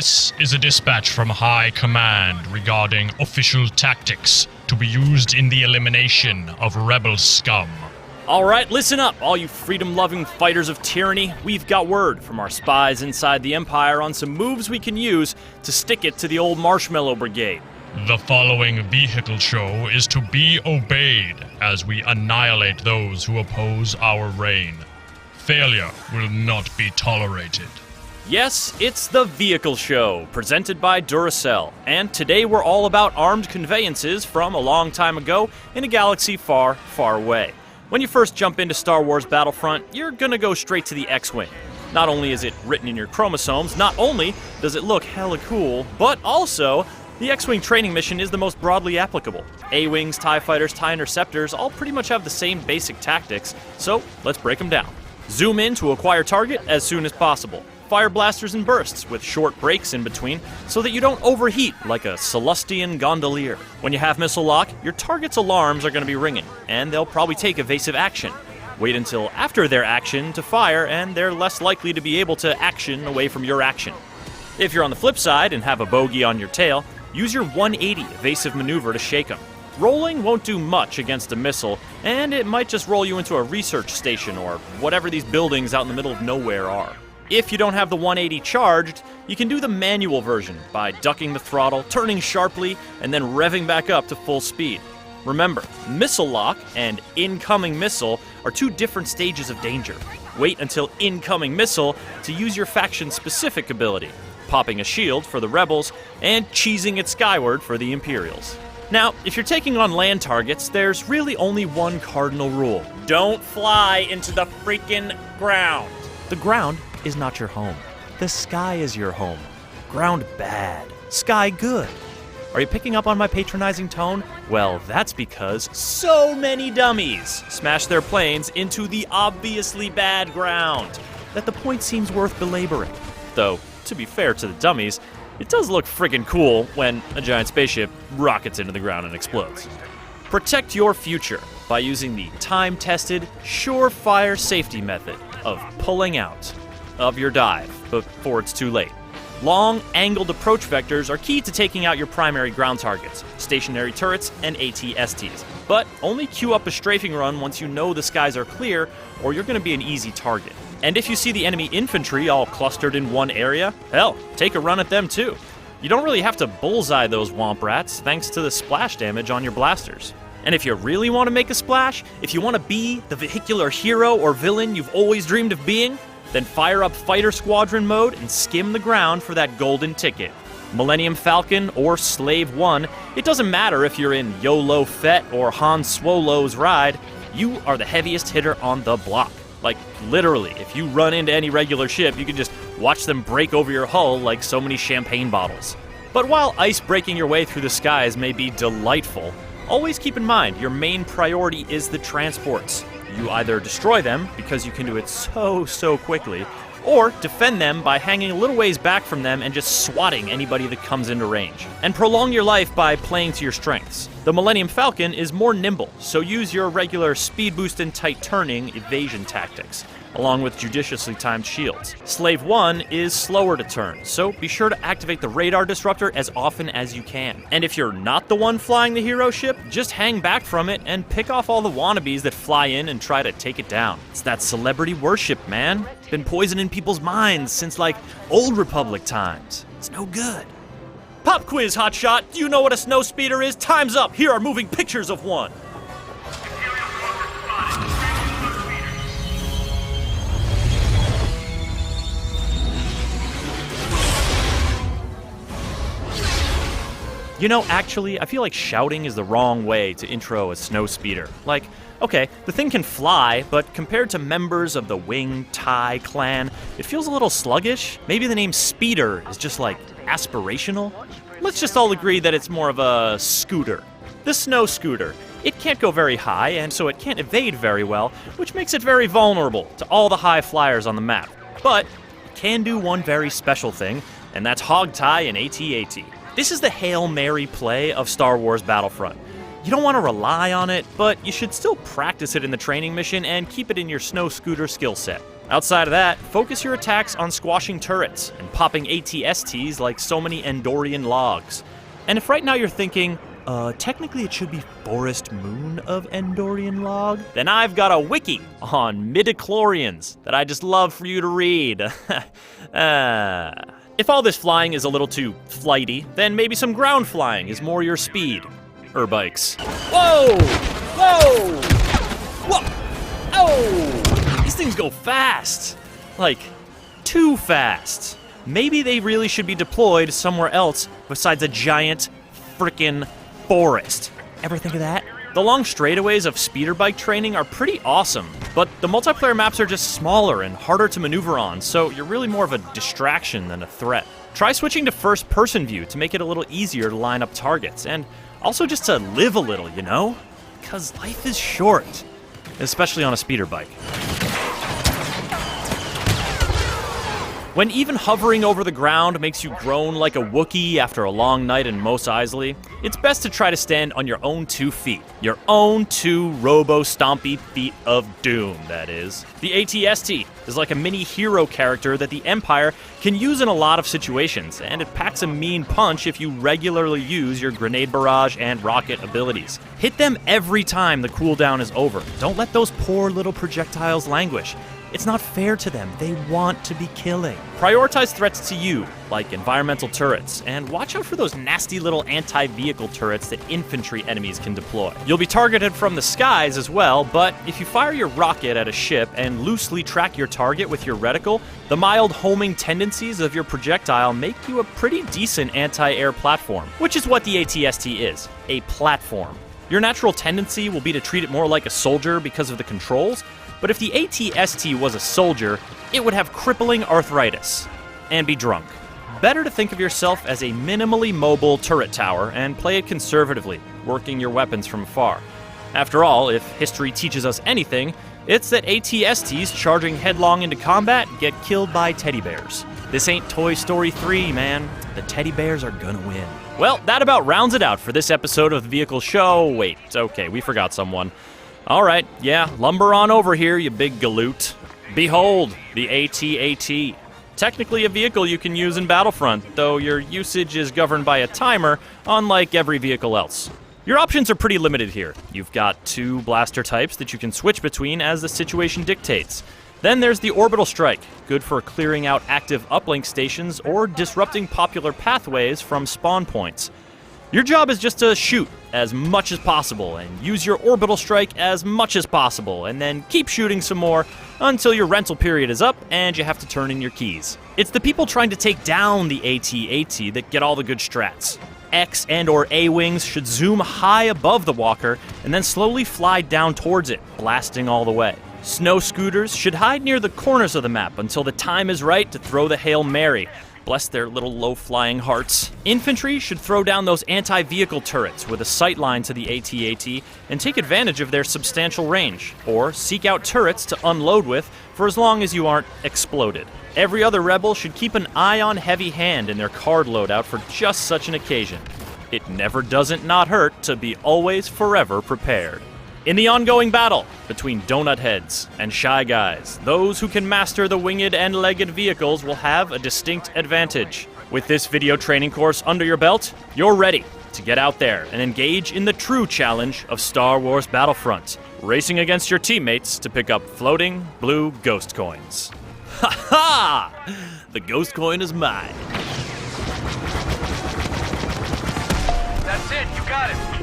This is a dispatch from High Command regarding official tactics to be used in the elimination of rebel scum. Alright, listen up, all you freedom-loving fighters of tyranny. We've got word from our spies inside the Empire on some moves we can use to stick it to the old Marshmallow Brigade. The following vehicle show is to be obeyed as we annihilate those who oppose our reign. Failure will not be tolerated. Yes, it's the Vehicle Show, presented by Duracell, and today we're all about armed conveyances from a long time ago in a galaxy far, far away. When you first jump into Star Wars Battlefront, you're gonna go straight to the X-Wing. Not only is it written in your chromosomes, not only does it look hella cool, but also, the X-Wing training mission is the most broadly applicable. A-Wings, TIE Fighters, TIE Interceptors all pretty much have the same basic tactics, so let's break them down. Zoom in to acquire target as soon as possible. Fire blasters and bursts with short breaks in between so that you don't overheat like a Celestian gondolier. When you have missile lock, your target's alarms are going to be ringing, and they'll probably take evasive action. Wait until after their action to fire, and they're less likely to be able to action away from your action. If you're on the flip side and have a bogey on your tail, use your 180 evasive maneuver to shake them. Rolling won't do much against a missile, and it might just roll you into a research station or whatever these buildings out in the middle of nowhere are. If you don't have the 180 charged, you can do the manual version by ducking the throttle, turning sharply, and then revving back up to full speed. Remember, missile lock and incoming missile are two different stages of danger. Wait until incoming missile to use your faction-specific ability, popping a shield for the rebels and cheesing it skyward for the Imperials. Now, if you're taking on land targets, there's really only one cardinal rule. Don't fly into the freaking ground. The ground is not your home. The sky is your home. Ground bad, sky good. Are you picking up on my patronizing tone? Well, that's because so many dummies smash their planes into the obviously bad ground that the point seems worth belaboring. Though, to be fair to the dummies, it does look friggin' cool when a giant spaceship rockets into the ground and explodes. Protect your future by using the time-tested, surefire safety method of pulling out of your dive before it's too late. Long, angled approach vectors are key to taking out your primary ground targets, stationary turrets, and AT-STs. But only queue up a strafing run once you know the skies are clear, or you're going to be an easy target. And if you see the enemy infantry all clustered in one area, hell, take a run at them too. You don't really have to bullseye those womp rats thanks to the splash damage on your blasters. And if you really want to make a splash, if you want to be the vehicular hero or villain you've always dreamed of being, then fire up Fighter Squadron mode and skim the ground for that golden ticket. Millennium Falcon or Slave 1, it doesn't matter if you're in YOLO Fett or Han Swolo's ride, you are the heaviest hitter on the block. Like, literally, if you run into any regular ship, you can just watch them break over your hull like so many champagne bottles. But while ice breaking your way through the skies may be delightful, always keep in mind your main priority is the transports. You either destroy them, because you can do it so quickly, or defend them by hanging a little ways back from them and just swatting anybody that comes into range. And prolong your life by playing to your strengths. The Millennium Falcon is more nimble, so use your regular speed boost and tight turning evasion tactics, along with judiciously timed shields. Slave 1 is slower to turn, so be sure to activate the radar disruptor as often as you can. And if you're not the one flying the hero ship, just hang back from it and pick off all the wannabes that fly in and try to take it down. It's that celebrity worship, man. Been poisoning people's minds since like Old Republic times. It's no good. Pop quiz, hotshot. Do you know what a Snowspeeder is? Time's up. Here are moving pictures of one. You know, actually, I feel like shouting is the wrong way to intro a Snowspeeder. Like, okay, the thing can fly, but compared to members of the Wing TIE clan, it feels a little sluggish. Maybe the name Speeder is just like aspirational? Let's just all agree that it's more of a scooter. The Snow Scooter. It can't go very high, and so it can't evade very well, which makes it very vulnerable to all the high flyers on the map. But it can do one very special thing, and that's hog tie and AT-AT. This is the Hail Mary play of Star Wars Battlefront. You don't want to rely on it, but you should still practice it in the training mission and keep it in your Snow Scooter skill set. Outside of that, focus your attacks on squashing turrets and popping AT-STs like so many Endorian logs. And if right now you're thinking, technically it should be Forest Moon of Endorian log, then I've got a wiki on midichlorians that I just love for you to read. If all this flying is a little too flighty, then maybe some ground flying is more your speed. Bikes. Whoa! Whoa! Whoa! Oh! These things go fast. Like, too fast. Maybe they really should be deployed somewhere else besides a giant frickin' forest. Ever think of that? The long straightaways of speeder bike training are pretty awesome, but the multiplayer maps are just smaller and harder to maneuver on, so you're really more of a distraction than a threat. Try switching to first-person view to make it a little easier to line up targets, and also just to live a little, you know? Because life is short, especially on a speeder bike. When even hovering over the ground makes you groan like a Wookiee after a long night in Mos Eisley, it's best to try to stand on your own 2 feet. Your own 2 robo-stompy feet of doom, that is. The AT-ST is like a mini hero character that the Empire can use in a lot of situations, and it packs a mean punch if you regularly use your grenade barrage and rocket abilities. Hit them every time the cooldown is over. Don't let those poor little projectiles languish. It's not fair to them. They want to be killing. Prioritize threats to you, like environmental turrets, and watch out for those nasty little anti-vehicle turrets that infantry enemies can deploy. You'll be targeted from the skies as well, but if you fire your rocket at a ship and loosely track your target with your reticle, the mild homing tendencies of your projectile make you a pretty decent anti-air platform, which is what the AT-ST is, a platform. Your natural tendency will be to treat it more like a soldier because of the controls, but if the AT-ST was a soldier, it would have crippling arthritis and be drunk. Better to think of yourself as a minimally mobile turret tower and play it conservatively, working your weapons from afar. After all, if history teaches us anything, it's that AT-STs charging headlong into combat get killed by teddy bears. This ain't Toy Story 3, man. The teddy bears are gonna win. Well, that about rounds it out for this episode of the Vehicle Show. Wait, okay, we forgot someone. Alright, yeah, lumber on over here, you big galoot. Behold, the AT-AT. Technically a vehicle you can use in Battlefront, though your usage is governed by a timer, unlike every vehicle else. Your options are pretty limited here. You've got 2 blaster types that you can switch between as the situation dictates. Then there's the Orbital Strike, good for clearing out active uplink stations or disrupting popular pathways from spawn points. Your job is just to shoot as much as possible and use your orbital strike as much as possible, and then keep shooting some more until your rental period is up and you have to turn in your keys. It's the people trying to take down the AT-AT that get all the good strats. X and or A wings should zoom high above the walker and then slowly fly down towards it, blasting all the way. Snow scooters should hide near the corners of the map until the time is right to throw the Hail Mary. Bless their little low-flying hearts. Infantry should throw down those anti-vehicle turrets with a sightline to the AT-AT and take advantage of their substantial range, or seek out turrets to unload with for as long as you aren't exploded. Every other rebel should keep an ion heavy hand in their card loadout for just such an occasion. It never doesn't not hurt to be always forever prepared. In the ongoing battle between Donut Heads and Shy Guys, those who can master the winged and legged vehicles will have a distinct advantage. With this video training course under your belt, you're ready to get out there and engage in the true challenge of Star Wars Battlefront, racing against your teammates to pick up floating blue ghost coins. Ha ha! The ghost coin is mine. That's it, you got it.